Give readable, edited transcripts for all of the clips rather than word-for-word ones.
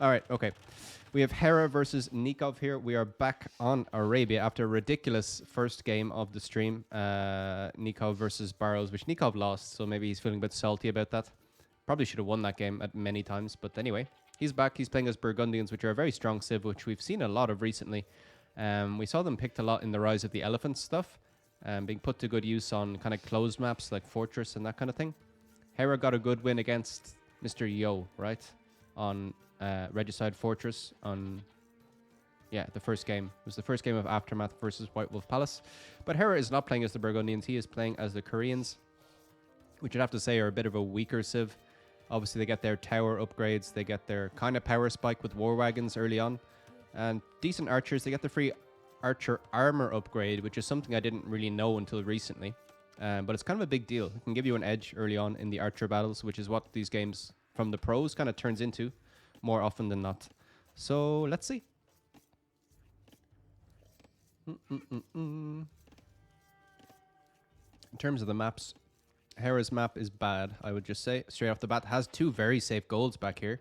All right, okay. We have Hera versus Nicov here. We are back on Arabia after a ridiculous first game of the stream. Nicov versus Barrows, which Nicov lost, so maybe he's feeling a bit salty about that. Probably should have won that game at many times, but anyway. He's back. He's playing as Burgundians, which are a very strong civ, which we've seen a lot of recently. We saw them picked a lot in the Rise of the Elephant stuff, being put to good use on kind of closed maps like Fortress and that kind of thing. Hera got a good win against Mr. Yo, right? On Regicide Fortress on, the first game. It was the first game of Aftermath versus White Wolf Palace. But Hera is not playing as the Burgundians. He is playing as the Koreans, which I'd have to say are a bit of a weaker civ. Obviously, they get their tower upgrades. They get their kind of power spike with war wagons early on. And decent archers. They get the free archer armor upgrade, which is something I didn't really know until recently. But it's kind of a big deal. It can give you an edge early on in the archer battles, which is what these games from the pros kind of turns into more often than not. So let's see. In terms of the maps, Hera's map is bad, I would just say. Straight off the bat, has two very safe golds back here.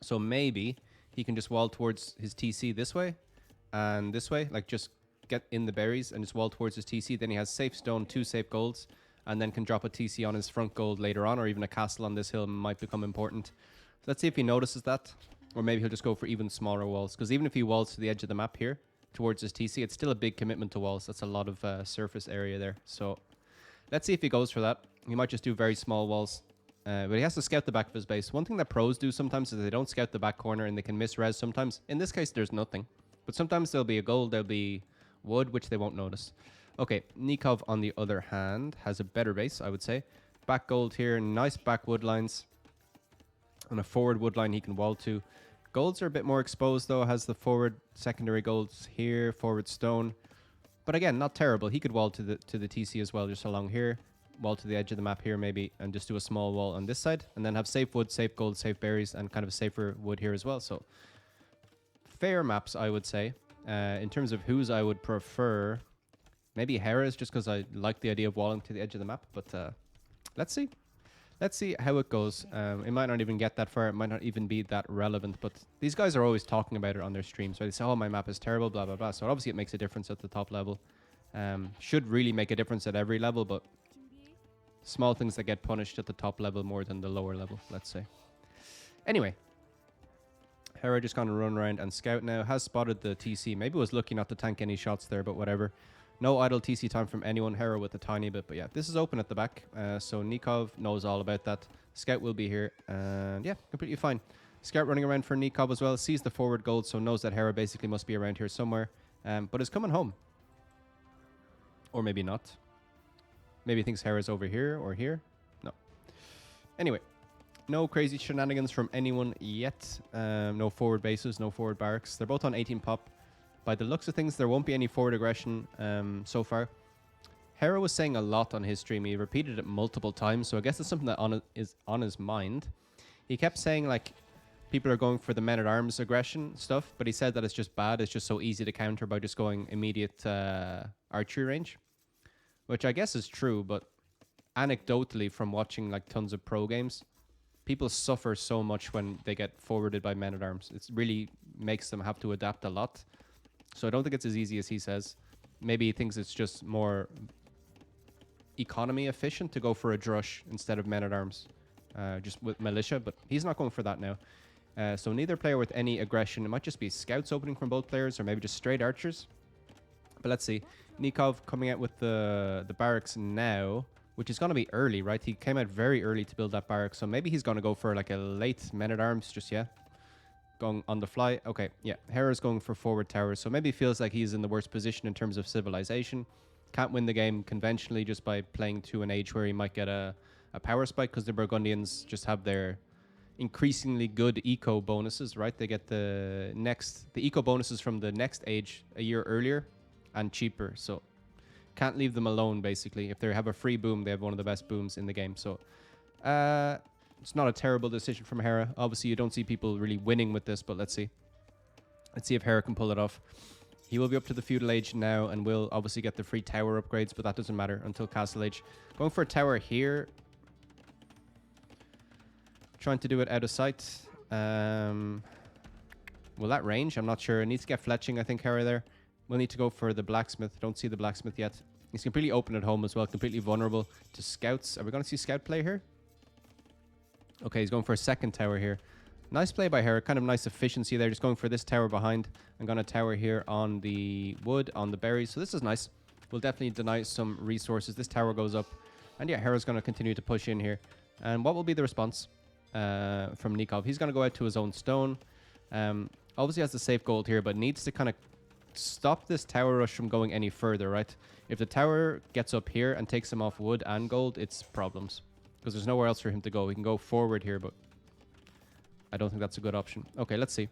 So maybe he can just wall towards his TC this way and this way. Like just get in the berries and just wall towards his TC. Then he has safe stone, two safe golds, and then can drop a TC on his front gold later on, or even a castle on this hill might become important. So let's see if he notices that. Or maybe he'll just go for even smaller walls. Because even if he walls to the edge of the map here, towards his TC, it's still a big commitment to walls. That's a lot of surface area there. So let's see if he goes for that. He might just do very small walls. But he has to scout the back of his base. One thing that pros do sometimes is they don't scout the back corner and they can misres sometimes. In this case, there's nothing. But sometimes there'll be a gold, there'll be wood, which they won't notice. Okay, Nicov, on the other hand, has a better base, I would say. Back gold here, nice back wood lines. And a forward wood line he can wall to. Golds are a bit more exposed, though. Has the forward secondary golds here, forward stone. But again, not terrible. He could wall to the TC as well, just along here. Wall to the edge of the map here, maybe, and just do a small wall on this side. And then have safe wood, safe gold, safe berries, and kind of a safer wood here as well. So, fair maps, I would say. In terms of whose I would prefer, maybe Hera's, just because I like the idea of walling to the edge of the map. But let's see. Let's see how it goes. It might not even get that far. It might not even be that relevant. But these guys are always talking about it on their streams. Right? They say, oh, my map is terrible, blah, blah, blah. So obviously it makes a difference at the top level. Should really make a difference at every level. But small things that get punished at the top level more than the lower level, let's say. Anyway. Hera just gonna run around and scout now. Has spotted the TC. Maybe was lucky not to tank any shots there, but whatever. No idle TC time from anyone. Hera with a tiny bit. But yeah, this is open at the back. So Nicov knows all about that. Scout will be here. And yeah, completely fine. Scout running around for Nicov as well. Sees the forward gold, so knows that Hera basically must be around here somewhere. But is coming home. Or maybe not. Maybe thinks Hera's over here or here. No. Anyway. No crazy shenanigans from anyone yet. No forward bases, no forward barracks. They're both on 18 pop. By the looks of things, there won't be any forward aggression so far. Hera was saying a lot on his stream. He repeated it multiple times, so I guess it's something that is on his mind. He kept saying, like, people are going for the men-at-arms aggression stuff, but he said that it's just bad. It's just so easy to counter by just going immediate archery range, which I guess is true, but anecdotally from watching, like, tons of pro games, people suffer so much when they get forwarded by men-at-arms. It really makes them have to adapt a lot. So I don't think it's as easy as he says. Maybe he thinks it's just more economy efficient to go for a drush instead of men-at-arms, just with militia, but he's not going for that now. So neither player with any aggression. It might just be scouts opening from both players, or maybe just straight archers. But let's see. Nicov coming out with the barracks now, which is going to be early, right? He came out very early to build that barrack, so maybe he's going to go for like a late men-at-arms just yet. Going on the fly. Okay, yeah. Hera's going for forward towers, so maybe he feels like he's in the worst position in terms of civilization. Can't win the game conventionally just by playing to an age where he might get a power spike, because the Burgundians just have their increasingly good eco bonuses, right? They get the eco bonuses from the next age a year earlier and cheaper, so can't leave them alone, basically. If they have a free boom, they have one of the best booms in the game. So it's not a terrible decision from Hera. Obviously, you don't see people really winning with this, but let's see. Let's see if Hera can pull it off. He will be up to the feudal age now and will obviously get the free tower upgrades, but that doesn't matter until castle age. Going for a tower here. Trying to do it out of sight. Will that range? I'm not sure. It needs to get fletching, I think, Hera there. We'll need to go for the blacksmith. Don't see the blacksmith yet. He's completely open at home as well. Completely vulnerable to scouts. Are we going to see scout play here? Okay, he's going for a second tower here. Nice play by Hera. Kind of nice efficiency there. Just going for this tower behind. I'm going to tower here on the wood, on the berries. So this is nice. We'll definitely deny some resources. This tower goes up. And yeah, Hera's going to continue to push in here. And what will be the response from Nicov? He's going to go out to his own stone. Obviously has the safe gold here, but needs to kind of stop this tower rush from going any further, right? If the tower gets up here and takes him off wood and gold, it's problems. Because there's nowhere else for him to go. He can go forward here, but I don't think that's a good option. Okay, let's see.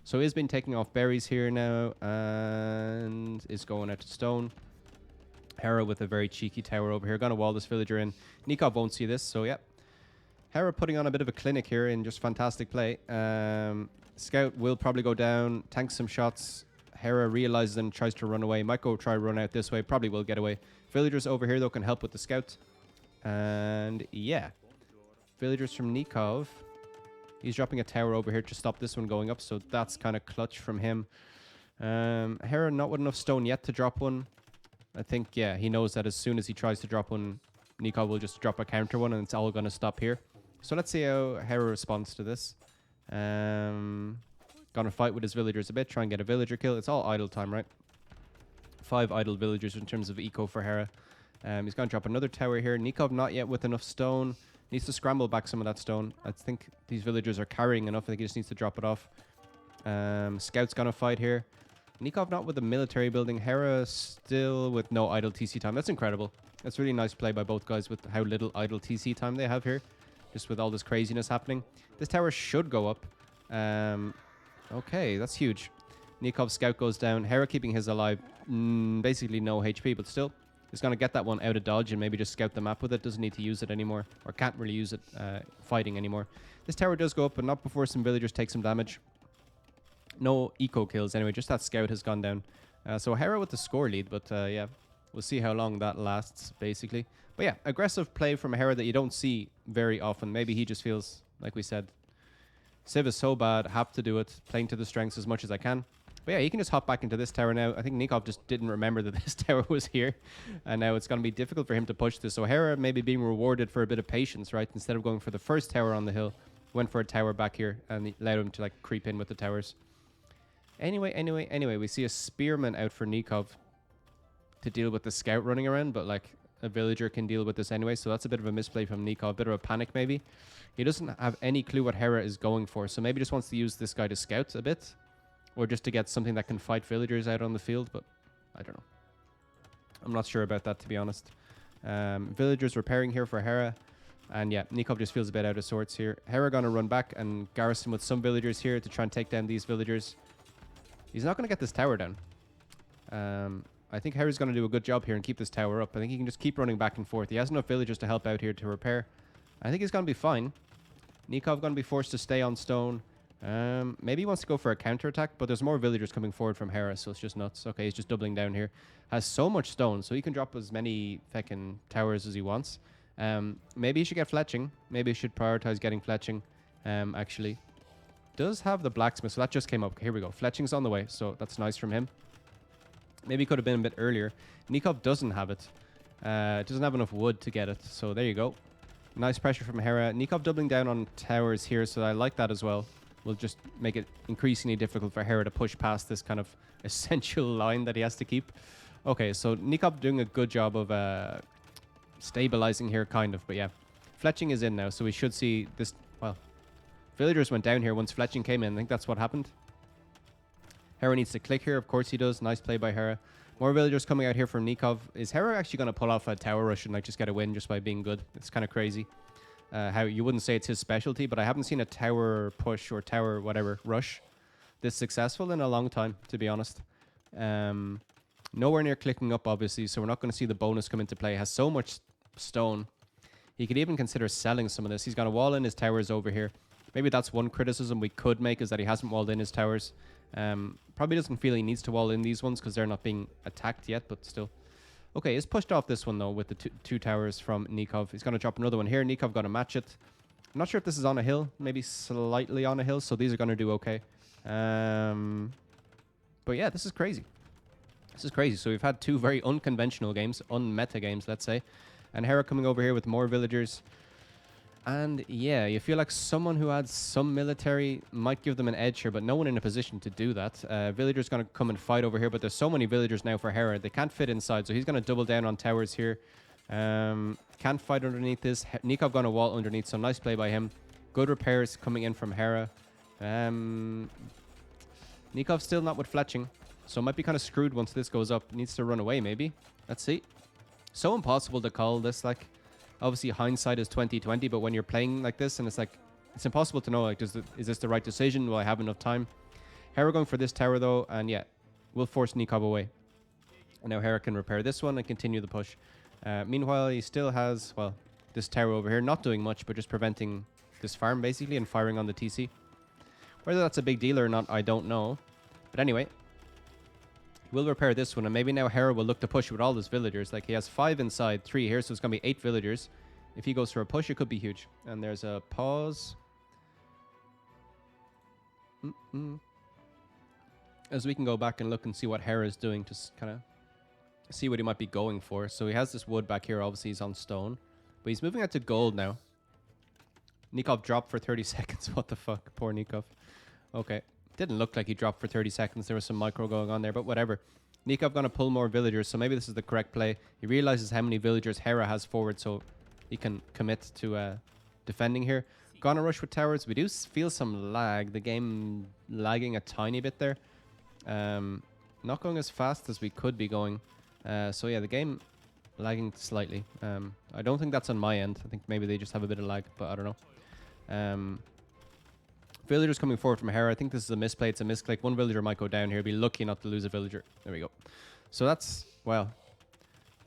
So he's been taking off berries here now and is going out to stone. Hera with a very cheeky tower over here. Gonna wall this villager in. Nicov won't see this, so yeah. Hera putting on a bit of a clinic here in just fantastic play. Scout will probably go down, tanks some shots. Hera realizes and tries to run away. Might go try run out this way. Probably will get away. Villagers over here, though, can help with the scout. And yeah. Villagers from Nicov. He's dropping a tower over here to stop this one going up. So that's kind of clutch from him. Hera not with enough stone yet to drop one. I think, yeah, he knows that as soon as he tries to drop one, Nicov will just drop a counter one and it's all going to stop here. So let's see how Hera responds to this. Gonna fight with his villagers a bit, try and get a villager kill. It's all idle time, right? 5 idle villagers in terms of eco for Hera. He's gonna drop another tower here. Nicov not yet with enough stone. Needs to scramble back some of that stone. I think these villagers are carrying enough. I think he just needs to drop it off. Scout's gonna fight here. Nicov not with the military building. Hera still with no idle TC time. That's incredible. That's really nice play by both guys with how little idle TC time they have here. Just with all this craziness happening. This tower should go up. Okay, that's huge. Nikov's scout goes down. Hera keeping his alive. Basically no HP, but still. He's going to get that one out of dodge and maybe just scout the map with it. Doesn't need to use it anymore. Or can't really use it fighting anymore. This tower does go up, but not before some villagers take some damage. No eco kills anyway. Just that scout has gone down. So Hera with the score lead, but yeah. We'll see how long that lasts, basically. But yeah, aggressive play from Hera that you don't see very often. Maybe he just feels, like we said, Civ is so bad, have to do it, playing to the strengths as much as I can. But yeah, he can just hop back into this tower now. I think Nicov just didn't remember that this tower was here. And now it's going to be difficult for him to push this. So Hera maybe being rewarded for a bit of patience, right? Instead of going for the first tower on the hill, went for a tower back here and allowed him to like creep in with the towers. Anyway, we see a spearman out for Nicov to deal with the scout running around, but like a villager can deal with this anyway. So that's a bit of a misplay from Nicov, a bit of a panic maybe. He doesn't have any clue what Hera is going for, so maybe just wants to use this guy to scout a bit, or just to get something that can fight villagers out on the field, but I don't know. I'm not sure about that, to be honest. Villagers repairing here for Hera, and yeah, Nicov just feels a bit out of sorts here. Hera gonna run back and garrison with some villagers here to try and take down these villagers. He's not gonna get this tower down. I think Hera's gonna do a good job here and keep this tower up. I think he can just keep running back and forth. He has enough villagers to help out here to repair. I think he's gonna be fine. Nicov gonna be forced to stay on stone. Maybe he wants to go for a counterattack, but there's more villagers coming forward from Hera, so it's just nuts. Okay, he's just doubling down here. Has so much stone, so he can drop as many feckin' towers as he wants. Maybe he should get fletching. Maybe he should prioritize getting fletching, actually. Does have the blacksmith, so that just came up. Okay, here we go. Fletching's on the way, so that's nice from him. Maybe could have been a bit earlier. Nicov doesn't have it. Doesn't have enough wood to get it, so there you go. Nice pressure from Hera. Nicov doubling down on towers here, so I like that as well. Will just make it increasingly difficult for Hera to push past this kind of essential line that he has to keep. Okay, so Nicov doing a good job of stabilizing here, kind of, but yeah. Fletching is in now, so we should see this... Well, villagers went down here once fletching came in. I think that's what happened. Hera needs to click here. Of course he does. Nice play by Hera. More villagers coming out here from Nicov. Is Hera actually going to pull off a tower rush and like just get a win just by being good? It's kind of crazy. How you wouldn't say it's his specialty, but I haven't seen a tower push or tower whatever rush this successful in a long time, to be honest. Nowhere near clicking up, obviously, so we're not going to see the bonus come into play. Has so much stone. He could even consider selling some of this. He's going to wall in his towers over here. Maybe that's one criticism we could make, is that he hasn't walled in his towers. Probably doesn't feel he needs to wall in these ones because they're not being attacked yet, but still. Okay, he's pushed off this one, though, with the two towers from Nicov. He's going to drop another one here. Nicov got to match it. I'm not sure if this is on a hill. Maybe slightly on a hill. So these are going to do okay. But yeah, this is crazy. This is crazy. So we've had two very unconventional games, unmeta games, let's say. And Hera coming over here with more villagers. And yeah, you feel like someone who adds some military might give them an edge here, but no one in a position to do that. Villagers going to come and fight over here, but there's so many villagers now for Hera. They can't fit inside, so he's going to double down on towers here. Can't fight underneath this. Nicov going to wall underneath, so nice play by him. Good repairs coming in from Hera. Nicov still not with fletching, so might be kind of screwed once this goes up. Needs to run away, maybe. Let's see. So impossible to call this, like... Obviously, hindsight is 20/20, but when you're playing like this, and it's like, it's impossible to know, like, is this the right decision? Will I have enough time? Hera going for this tower, though, and yeah, we'll force Nicov away. And now Hera can repair this one and continue the push. Meanwhile, he still has, well, this tower over here, not doing much, but just preventing this farm, basically, and firing on the TC. Whether that's a big deal or not, I don't know. But anyway, we'll repair this one, and maybe now Hera will look to push with all his villagers. Like, he has 5 inside, 3 here, so it's going to be 8 villagers. If he goes for a push, it could be huge. And there's a pause. As we can go back and look and see what Hera is doing to kind of see what he might be going for. So he has this wood back here. Obviously, he's on stone. But he's moving out to gold now. Nicov dropped for 30 seconds. What the fuck? Poor Nicov. Okay. Didn't look like he dropped for 30 seconds. There was some micro going on there, but whatever. Nicov going to pull more villagers, so maybe this is the correct play. He realizes how many villagers Hera has forward, so he can commit to defending here. Gonna rush with towers. We do feel some lag. The game lagging a tiny bit there. Not going as fast as we could be going. So yeah, the game lagging slightly. I don't think that's on my end. I think maybe they just have a bit of lag, but I don't know. Villagers coming forward from Hera. I think this is a misplay. It's a misclick. One villager might go down here. Be lucky not to lose a villager. There we go. So that's, well,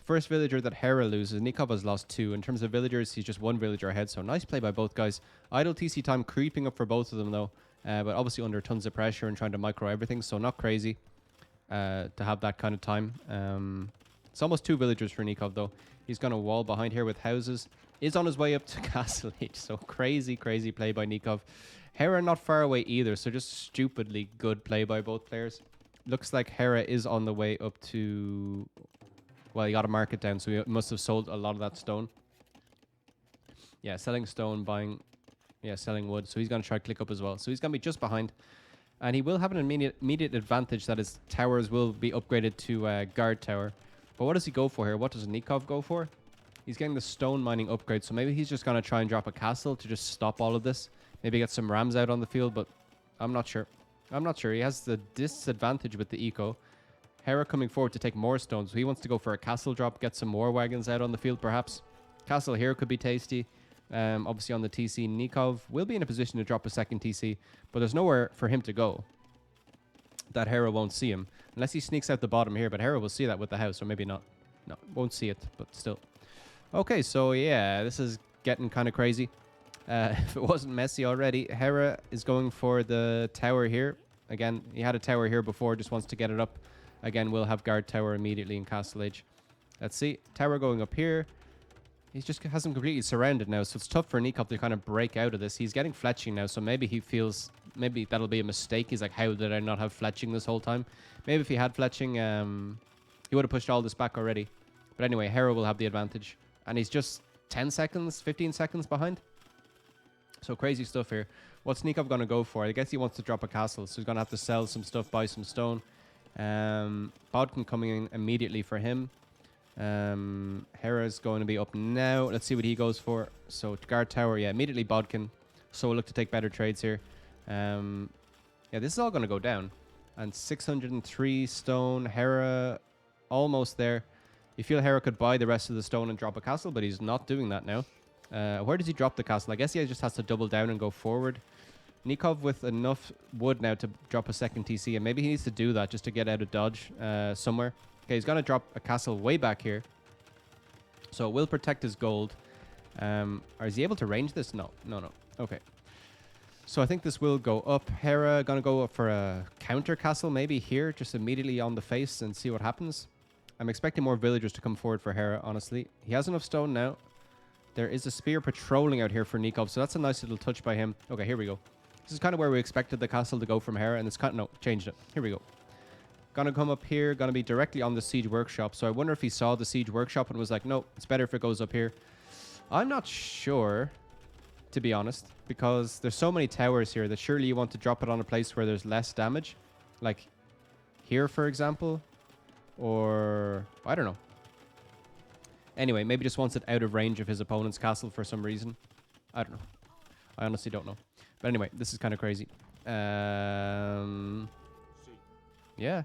first villager that Hera loses. Nicov has lost 2. In terms of villagers, he's just 1 villager ahead. So nice play by both guys. Idle TC time creeping up for both of them, though. But obviously under tons of pressure and trying to micro everything. So not crazy to have that kind of time. It's almost 2 villagers for Nicov, though. He's going to wall behind here with houses. Is on his way up to Castle Age. So crazy, crazy play by Nicov. Hera not far away either, so just stupidly good play by both players. Looks like Hera is on the way up to... Well, he got to mark it down, so he must have sold a lot of that stone. Yeah, selling stone, buying... Yeah, selling wood, so he's going to try to click up as well. So he's going to be just behind. And he will have an immediate advantage that his towers will be upgraded to guard tower. But what does he go for here? What does Nicov go for? He's getting the stone mining upgrade, so maybe he's just going to try and drop a castle to just stop all of this. Maybe get some rams out on the field, but I'm not sure. I'm not sure. He has the disadvantage with the eco. Hera coming forward to take more stones. So he wants to go for a castle drop, get some more wagons out on the field, perhaps. Castle here could be tasty. Obviously on the TC, Nicov will be in a position to drop a second TC, but there's nowhere for him to go that Hera won't see him. Unless he sneaks out the bottom here, but Hera will see that with the house, or maybe not. No, won't see it, but still. Okay, so yeah, this is getting kind of crazy. If it wasn't messy already, Hera is going for the tower here. Again, he had a tower here before, just wants to get it up. Again, we'll have guard tower immediately in Castle Age. Let's see. Tower going up here. He just has him completely surrounded now, so it's tough for Nicov to kind of break out of this. He's getting fletching now, so maybe he feels... Maybe that'll be a mistake. He's like, how did I not have fletching this whole time? Maybe if he had fletching, he would have pushed all this back already. But anyway, Hera will have the advantage. And he's just 10 seconds, 15 seconds behind. So crazy stuff here. What's Nicov going to go for? I guess he wants to drop a castle, so he's going to have to sell some stuff, buy some stone. Bodkin coming in immediately for him. Hera's going to be up now. Let's see what he goes for. So guard tower, yeah, immediately Bodkin. So we'll look to take better trades here. Yeah, this is all going to go down. And 603 stone. Hera almost there. You feel Hera could buy the rest of the stone and drop a castle, but he's not doing that now. Where does he drop the castle? I guess he just has to double down and go forward. Nicov with enough wood now to drop a second TC, and maybe he needs to do that just to get out of dodge somewhere. Okay, he's going to drop a castle way back here. So it will protect his gold. Or is he able to range this? No. Okay. So I think this will go up. Hera going to go up for a counter castle maybe here, just immediately on the face and see what happens. I'm expecting more villagers to come forward for Hera, honestly. He has enough stone now. There is a spear patrolling out here for Nicov, so that's a nice little touch by him. Okay, here we go. This is kind of where we expected the castle to go from Hera, and it's kind of... No, changed it. Here we go. Gonna come up here, gonna be directly on the siege workshop. So I wonder if he saw the siege workshop and was like, no, it's better if it goes up here. I'm not sure, to be honest, because there's so many towers here that surely you want to drop it on a place where there's less damage. Like here, for example, or I don't know. Anyway, maybe just wants it out of range of his opponent's castle for some reason. I don't know. I honestly don't know. But anyway, this is kind of crazy. Yeah.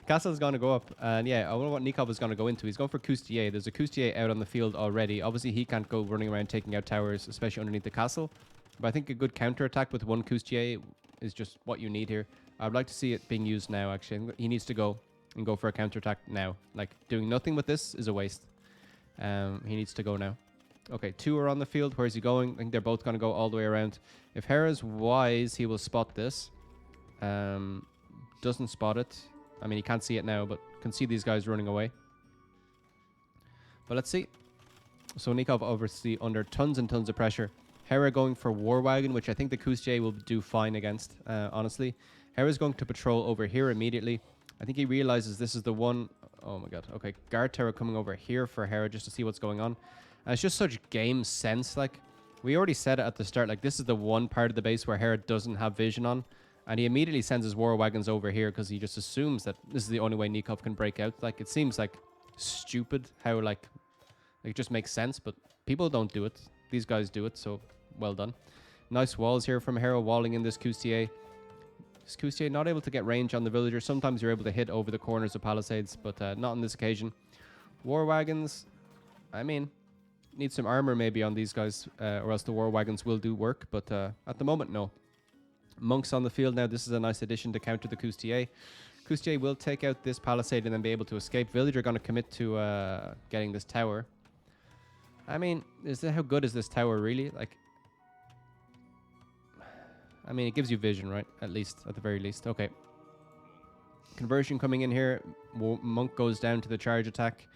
Castle's going to go up. And yeah, I wonder what Nicov is going to go into. He's going for Coustier. There's a Coustier out on the field already. Obviously, he can't go running around taking out towers, especially underneath the castle. But I think a good counterattack with one Coustier is just what you need here. I'd like to see it being used now, actually. He needs to go and go for a counterattack now. Like, doing nothing with this is a waste. He needs to go now. Okay, 2 are on the field. Where's he going? I think they're both going to go all the way around. If Hera's wise, he will spot this. Doesn't spot it. I mean, he can't see it now, but can see these guys running away. But let's see. So Nicov obviously under tons and tons of pressure. Hera going for War Wagon, which I think the Coustier will do fine against, honestly. Hera's going to patrol over here immediately. I think he realizes this is the one... Oh my god. Okay, Guard Tower coming over here for Hera just to see what's going on. And it's just such game sense. Like, we already said it at the start. Like, this is the one part of the base where Hera doesn't have vision on. And he immediately sends his War Wagons over here because he just assumes that this is the only way Nicov can break out. Like, it seems like stupid how, like, it just makes sense. But people don't do it. These guys do it, so well done. Nice walls here from Hera, walling in this Coustier. This Coustier not able to get range on the villager. Sometimes you're able to hit over the corners of palisades, but not on this occasion. War Wagons, I mean, need some armor maybe on these guys, or else the War Wagons will do work. But at the moment, no. Monks on the field now. This is a nice addition to counter the Coustier. Coustier will take out this palisade and then be able to escape. Villager going to commit to getting this tower. I mean, how good is this tower really? Like, I mean, it gives you vision, right? At least, at the very least. Okay. Conversion coming in here. Monk goes down to the charge attack.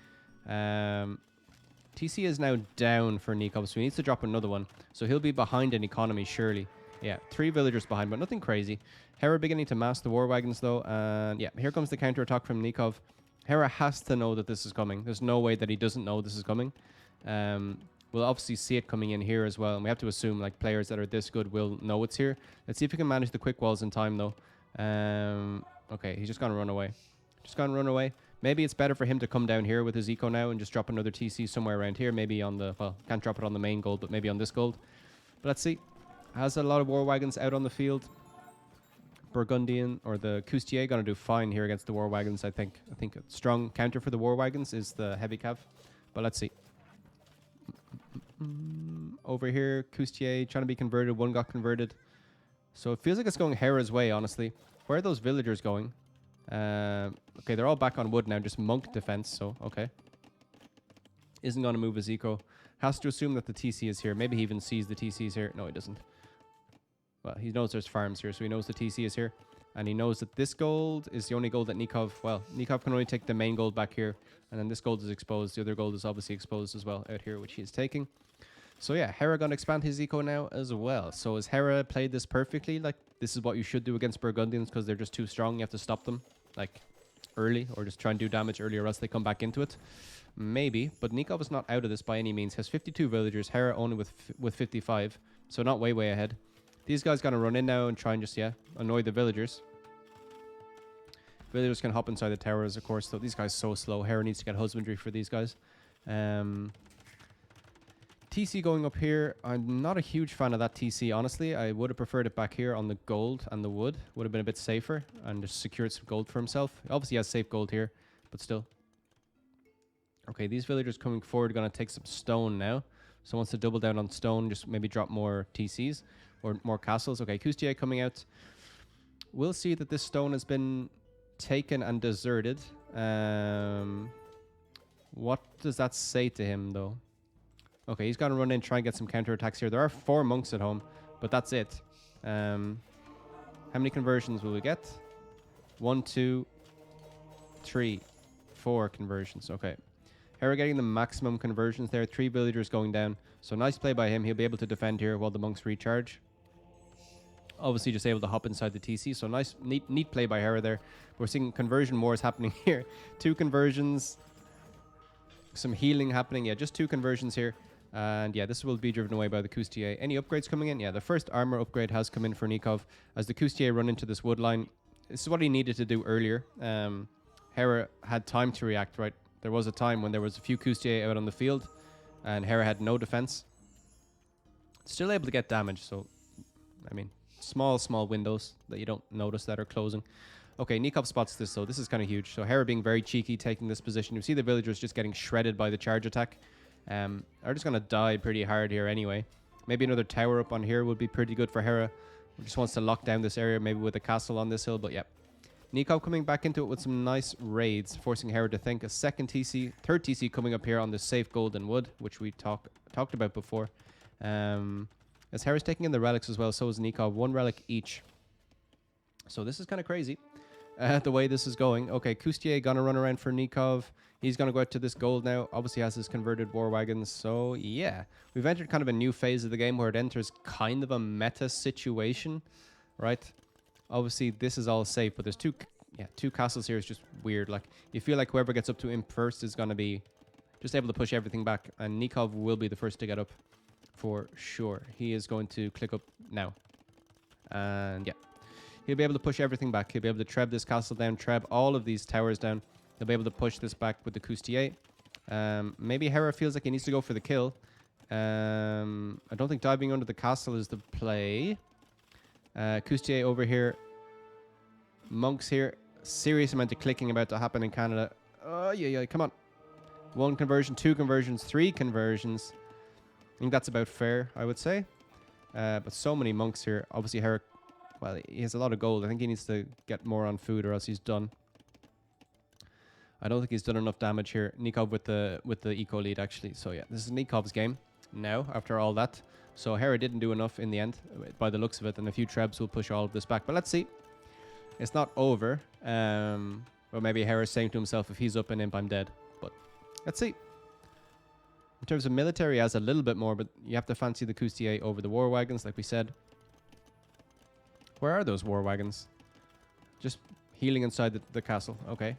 TC is now down for Nicov, so he needs to drop another one. So he'll be behind in economy, surely. Yeah, 3 villagers behind, but nothing crazy. Hera beginning to mass the War Wagons, though. And yeah, here comes the counterattack from Nicov. Hera has to know that this is coming. There's no way that he doesn't know this is coming. We'll obviously see it coming in here as well. And we have to assume, like, players that are this good will know it's here. Let's see if he can manage the quick walls in time, though. Okay, he's just going to run away. Just going to run away. Maybe it's better for him to come down here with his eco now and just drop another TC somewhere around here. Maybe on the... Well, can't drop it on the main gold, but maybe on this gold. But let's see. Has a lot of War Wagons out on the field. Burgundian or the Coustier going to do fine here against the War Wagons, I think. I think a strong counter for the War Wagons is the heavy cav. But let's see. Over here, Coustier trying to be converted. One got converted. So it feels like it's going Hera's way, honestly. Where are those villagers going? Okay, they're all back on wood now. Just monk defense, so okay. Isn't going to move his eco. Has to assume that the TC is here. Maybe he even sees the TC's here. No, he doesn't. Well, he knows there's farms here, so he knows the TC is here. And he knows that this gold is the only gold that Nicov... Well, Nicov can only take the main gold back here. And then this gold is exposed. The other gold is obviously exposed as well out here, which he is taking. So yeah, Hera going to expand his eco now as well. So has Hera played this perfectly? Like, this is what you should do against Burgundians because they're just too strong. You have to stop them, like, early. Or just try and do damage early or else they come back into it. Maybe. But Nicov is not out of this by any means. Has 52 villagers. Hera only with 55. So not way ahead. These guys going to run in now and try and just, yeah, annoy the villagers. Villagers can hop inside the towers, of course, though. These guys so slow. Hera needs to get husbandry for these guys. TC going up here. I'm not a huge fan of that TC, honestly. I would have preferred it back here on the gold and the wood. Would have been a bit safer and just secured some gold for himself. Obviously, he has safe gold here, but still. Okay, these villagers coming forward are going to take some stone now. So wants to double down on stone, just maybe drop more TCs or more castles. Okay, Coustier coming out. We'll see that this stone has been taken and deserted. What does that say to him, though? Okay, he's got to run in and try and get some counterattacks here. There are 4 monks at home, but that's it. How many conversions will we get? 1, 2, 3, 4 conversions. Okay. Hera getting the maximum conversions there. 3 villagers going down. So nice play by him. He'll be able to defend here while the monks recharge. Obviously just able to hop inside the TC. So nice, neat play by Hera there. We're seeing conversion wars happening here. 2 conversions. Some healing happening. Yeah, just 2 conversions here. And yeah, this will be driven away by the Coustier. Any upgrades coming in? Yeah, the first armor upgrade has come in for Nicov. As the Coustier run into this wood line, this is what he needed to do earlier. Hera had time to react, right? There was a time when there was a few Coustier out on the field, and Hera had no defense. Still able to get damage, so, I mean, small windows that you don't notice that are closing. Okay, Nicov spots this, so this is kind of huge. So Hera being very cheeky, taking this position. You see the villagers just getting shredded by the charge attack. Are just going to die pretty hard here anyway. Maybe another tower up on here would be pretty good for Hera. He just wants to lock down this area, maybe with a castle on this hill, but yeah. Nicov coming back into it with some nice raids, forcing Hera to think. A second TC, third TC coming up here on the safe golden wood, which we talked about before. As Hera's taking in the relics as well, so is Nicov. 1 relic each. So this is kind of crazy, the way this is going. Okay, Coustier gonna run around for Nicov. He's gonna go out to this gold now. Obviously has his converted war wagons. So yeah, we've entered kind of a new phase of the game where it enters kind of a meta situation, right? Obviously this is all safe, but there's two castles here. Is just weird. Like you feel like whoever gets up to imp first is gonna be just able to push everything back, and Nicov will be the first to get up for sure. He is going to click up now, and yeah. He'll be able to push everything back. He'll be able to treb this castle down, treb all of these towers down. He'll be able to push this back with the Coustier. Maybe Hera feels like he needs to go for the kill. I don't think diving under the castle is the play. Coustier over here. Monks here. Serious amount of clicking about to happen in Canada. Oh, yeah, come on. 1 conversion, 2 conversions, 3 conversions. I think that's about fair, I would say. But so many monks here. Obviously, Hera... Well, he has a lot of gold. I think he needs to get more on food or else he's done. I don't think he's done enough damage here. Nicov with the eco lead, actually. So, yeah, this is Nikov's game now after all that. So, Hera didn't do enough in the end by the looks of it. And a few trebs will push all of this back. But let's see. It's not over. Or maybe Hera's saying to himself, if he's up an imp, I'm dead. But let's see. In terms of military, he has a little bit more. But you have to fancy the Coustier over the war wagons, like we said. Where are those war wagons? Just healing inside the castle. Okay.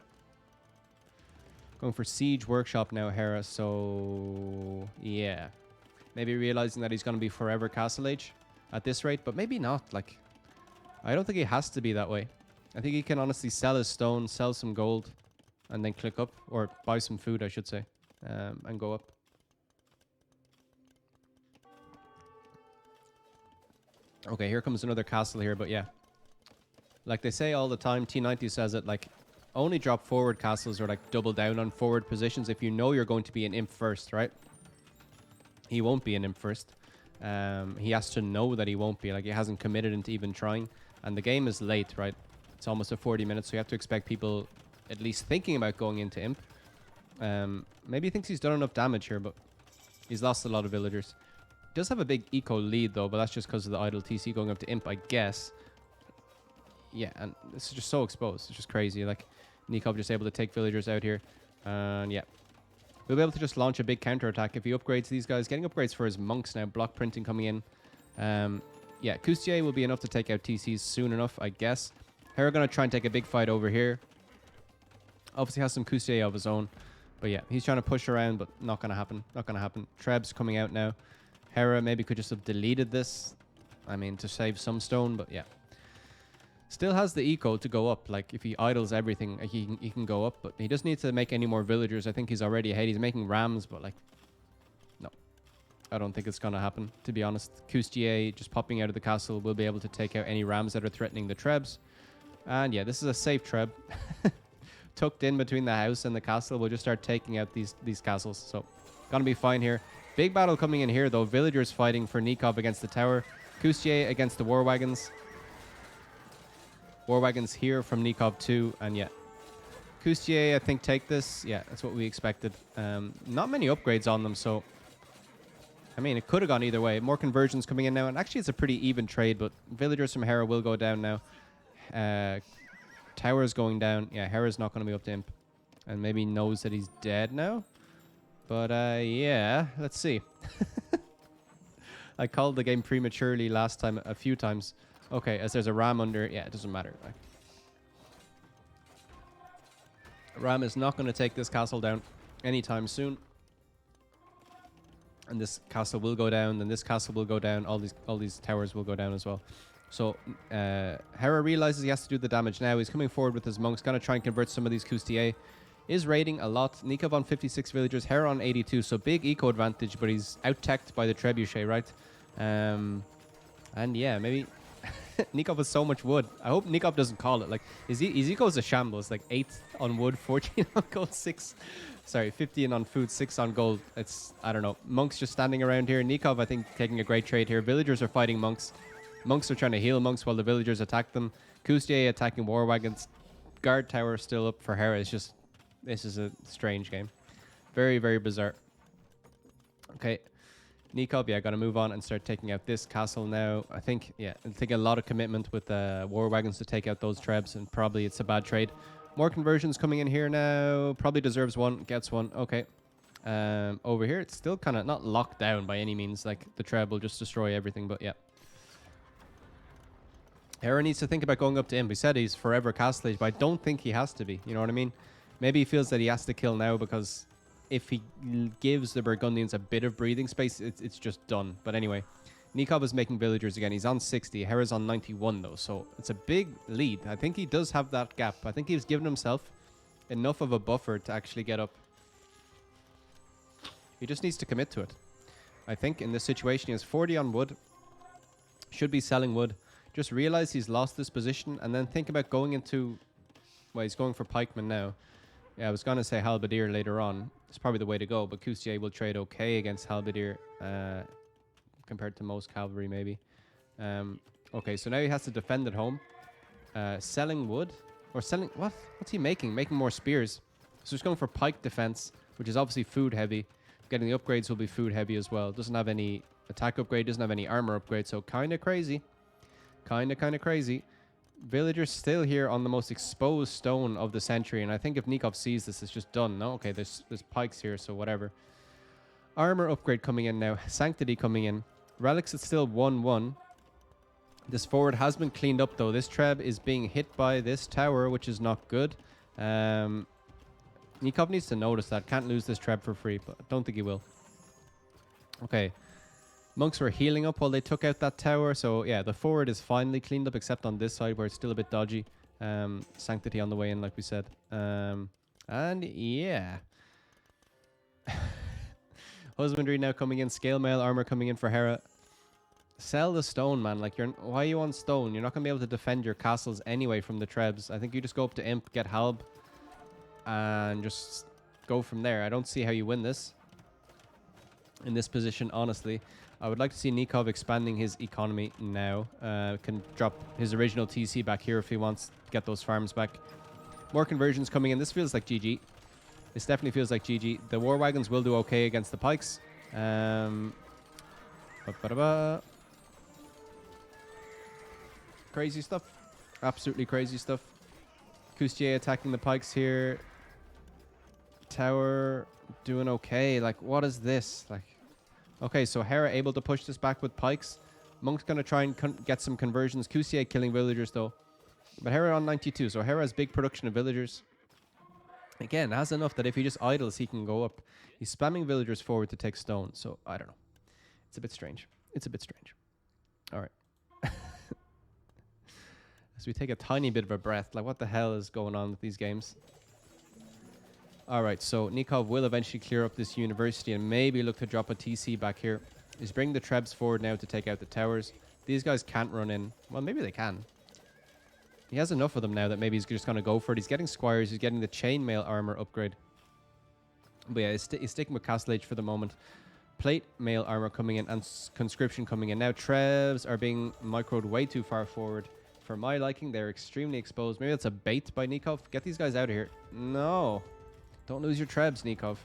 Going for siege workshop now, Hera. So, yeah. Maybe realizing that he's going to be forever castle age at this rate. But maybe not. Like, I don't think he has to be that way. I think he can honestly sell his stone, sell some gold, and then click up. Or buy some food, I should say. And go up. Okay, here comes another castle here, but yeah. Like they say all the time, T90 says it, like, only drop forward castles or, like, double down on forward positions if you know you're going to be an imp first, right? He won't be an imp first. He has to know that he won't be. Like, he hasn't committed into even trying. And the game is late, right? It's almost at 40 minutes, so you have to expect people at least thinking about going into imp. Maybe he thinks he's done enough damage here, but he's lost a lot of villagers. Does have a big eco lead though, but that's just because of the idle TC going up to imp, I guess. Yeah, and this is just so exposed. It's just crazy. Like, Nicov just able to take villagers out here. And yeah. We'll be able to just launch a big counterattack if he upgrades these guys. Getting upgrades for his monks now. Block printing coming in. Yeah, Coustier will be enough to take out TCs soon enough, I guess. Hera gonna try and take a big fight over here. Obviously has some Coustier of his own. But yeah, he's trying to push around, but not gonna happen. Not gonna happen. Treb's coming out now. Hera maybe could just have deleted this. I mean, to save some stone, but yeah. Still has the eco to go up. Like, if he idles everything, he can go up. But he doesn't need to make any more villagers. I think he's already ahead. He's making rams, but like... No. I don't think it's going to happen, to be honest. Coustier just popping out of the castle will be able to take out any rams that are threatening the trebs. And yeah, this is a safe treb. Tucked in between the house and the castle. We'll just start taking out these castles. So, gonna be fine here. Big battle coming in here, though. Villagers fighting for Nicov against the tower. Coustier against the war wagons. War wagons here from Nicov too. And yeah. Coustier, I think, take this. Yeah, that's what we expected. Not many upgrades on them, so... I mean, it could have gone either way. More conversions coming in now. And actually, it's a pretty even trade, but villagers from Hera will go down now. Tower's going down. Yeah, Hera's not going to be up to imp. And maybe knows that he's dead now. But yeah, let's see. I called the game prematurely last time a few times. Okay, as there's a ram under, yeah, it doesn't matter. Like, ram is not going to take this castle down anytime soon. And this castle will go down, then this castle will go down, all these towers will go down as well. So Hera realizes he has to do the damage now. He's coming forward with his monks, gonna try and convert some of these Coustier. Is raiding a lot. Nicov on 56 villagers, Hera on 82, so big eco advantage, but he's out-teched by the trebuchet, right? And yeah, maybe Nicov has so much wood. I hope Nicov doesn't call it. Like, his eco is a shambles. Like 8 on wood, 14 on gold, 6. Sorry, 15 on food, 6 on gold. It's, I don't know. Monks just standing around here. Nicov, I think, taking a great trade here. Villagers are fighting monks. Monks are trying to heal monks while the villagers attack them. Coustier attacking war wagons. Guard tower still up for Hera. It's just, this is a strange game. Very, very bizarre. Okay. Nicov, yeah, gotta move on and start taking out this castle now. I think, yeah, it'll take a lot of commitment with war wagons to take out those trebs, and probably it's a bad trade. More conversions coming in here now. Probably deserves one, gets one. Okay. Over here, it's still kind of not locked down by any means. Like, the treb will just destroy everything, but yeah. Hera needs to think about going up to him. We said he's forever castle age, but I don't think he has to be. You know what I mean? Maybe he feels that he has to kill now because if he gives the Burgundians a bit of breathing space, it's just done. But anyway, Nicov is making villagers again. He's on 60. Hera's on 91, though. So it's a big lead. I think he does have that gap. I think he's given himself enough of a buffer to actually get up. He just needs to commit to it. I think in this situation, he has 40 on wood. Should be selling wood. Just realize he's lost this position and then think about going into... Well, he's going for pikemen now. Yeah, I was going to say halberdier later on. It's probably the way to go, but Coustier will trade okay against halberdier compared to most cavalry, maybe. Okay, so now he has to defend at home. Selling wood? Or selling... What? What's he making? Making more spears. So he's going for pike defense, which is obviously food heavy. Getting the upgrades will be food heavy as well. Doesn't have any attack upgrade, doesn't have any armor upgrade, so kind of crazy. Kind of crazy. Villagers still here on the most exposed stone of the century, and I think if Nicov sees this, it's just done. No, okay, there's pikes here, so whatever. Armor upgrade coming in now. Sanctity coming in. Relics is still 1-1. This forward has been cleaned up, though. This treb is being hit by this tower, which is not good. Nicov needs to notice that. Can't lose this treb for free, but I don't think he will. Okay. Monks were healing up while they took out that tower. So, yeah, the forward is finally cleaned up, except on this side where it's still a bit dodgy. Sanctity on the way in, like we said. And, yeah. Husbandry now coming in. Scale mail armor coming in for Hera. Sell the stone, man. Like, why are you on stone? You're not going to be able to defend your castles anyway from the trebs. I think you just go up to Imp, get Halb, and just go from there. I don't see how you win this in this position, honestly. I would like to see Nicov expanding his economy now. Can drop his original TC back here if he wants to get those farms back. More conversions coming in. This feels like GG. This definitely feels like GG. The war wagons will do okay against the pikes. Crazy stuff. Absolutely crazy stuff. Coustier attacking the pikes here. Tower doing okay. Like, what is this? Like, okay, so Hera able to push this back with pikes. Monk's going to try and get some conversions. Coustier killing villagers, though. But Hera on 92, so Hera has big production of villagers. Again, has enough that if he just idles, he can go up. He's spamming villagers forward to take stone, so I don't know. It's a bit strange. It's a bit strange. All right. As we take a tiny bit of a breath, like what the hell is going on with these games? Alright, so Nicov will eventually clear up this university and maybe look to drop a TC back here. He's bringing the trebs forward now to take out the towers. These guys can't run in. Well, maybe they can. He has enough of them now that maybe he's just going to go for it. He's getting squires. He's getting the chainmail armor upgrade. But yeah, he's sticking with Castle Age for the moment. Plate mail armor coming in and conscription coming in. Now trebs are being microed way too far forward. For my liking, they're extremely exposed. Maybe that's a bait by Nicov. Get these guys out of here. No. Don't lose your trebs, Nicov.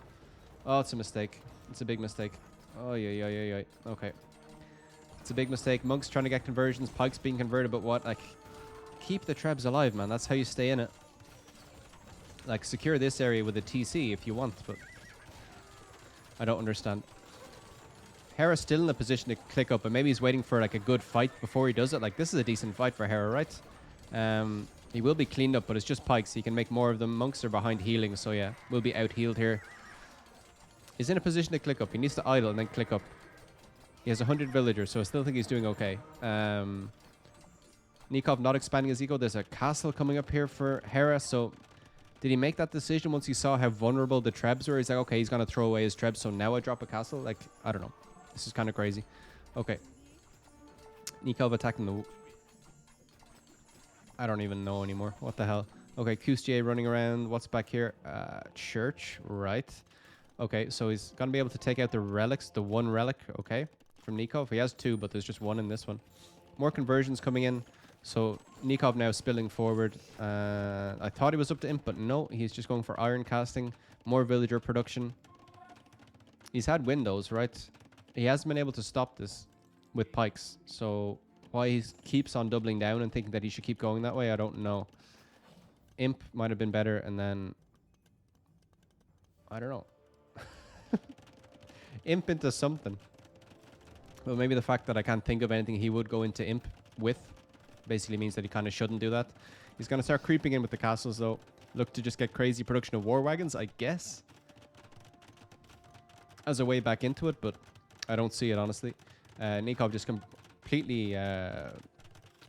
Oh, it's a mistake. It's a big mistake. Oh, yeah. Okay. It's a big mistake. Monks trying to get conversions. Pikes being converted, but what? Like, keep the trebs alive, man. That's how you stay in it. Like, secure this area with a TC if you want, but I don't understand. Hera's still in a position to click up, and maybe he's waiting for like a good fight before he does it. Like, this is a decent fight for Hera, right? He will be cleaned up, but it's just pikes. He can make more of them. Monks are behind healing, so yeah, we'll be out-healed here. He's in a position to click up. He needs to idle and then click up. He has 100 villagers, so I still think he's doing okay. Nicov not expanding his eco. There's a castle coming up here for Hera, so did he make that decision once he saw how vulnerable the trebs were? He's like, okay, he's going to throw away his trebs, so now I drop a castle? Like, I don't know. This is kind of crazy. Okay. Nicov attacking the... I don't even know anymore. What the hell? Okay, Kustier running around. What's back here? Church, right. Okay, so he's going to be able to take out the relics, the one relic, okay, from Nicov. He has two, but there's just one in this one. More conversions coming in. So Nicov now spilling forward. I thought he was up to imp, but no, he's just going for iron casting. More villager production. He's had windows, right? He hasn't been able to stop this with pikes. So why he keeps on doubling down and thinking that he should keep going that way, I don't know. Imp might have been better, and then... I don't know. Imp into something. Well, maybe the fact that I can't think of anything he would go into imp with basically means that he kind of shouldn't do that. He's going to start creeping in with the castles, though. Look to just get crazy production of war wagons, I guess, as a way back into it, but I don't see it, honestly. Nicov just completely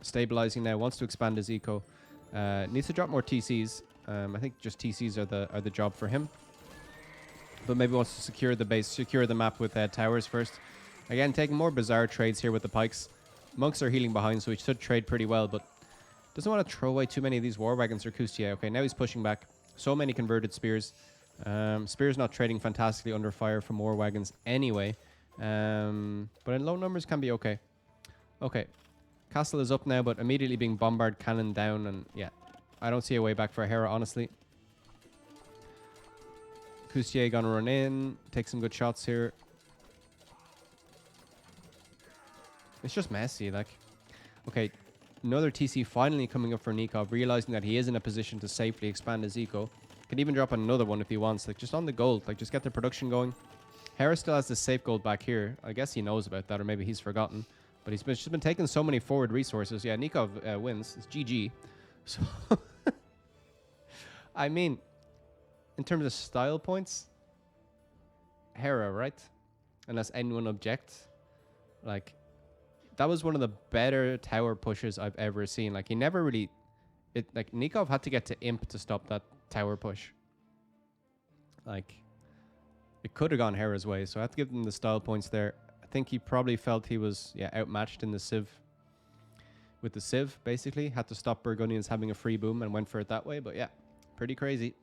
stabilizing now. Wants to expand his eco. Needs to drop more TCs. I think just TCs are the job for him. But maybe wants to secure the base, secure the map with towers first. Again, taking more bizarre trades here with the pikes. Monks are healing behind, so he should trade pretty well, but doesn't want to throw away too many of these war wagons or Kustier. Okay, now he's pushing back. So many converted spears. Spears not trading fantastically under fire from war wagons anyway. But in low numbers can be okay. Okay, castle is up now, but immediately being bombarded, cannon down, and yeah, I don't see a way back for Hera, honestly. Kustier gonna run in, take some good shots here. It's just messy, like. Okay, another TC finally coming up for Nicov, realizing that he is in a position to safely expand his eco. Can even drop another one if he wants, like just on the gold, like just get the production going. Hera still has the safe gold back here. I guess he knows about that, or maybe he's forgotten. But he's just been taking so many forward resources. Yeah, Nicov wins. It's GG. So, I mean, in terms of style points, Hera, right? Unless anyone objects. Like, that was one of the better tower pushes I've ever seen. Like, he never really... Like, Nicov had to get to imp to stop that tower push. Like, it could have gone Hera's way, so I have to give him the style points there. I think he probably felt he was, yeah, outmatched in the Civ. With the Civ, basically. Had to stop Burgundians having a free boom and went for it that way, but yeah, pretty crazy.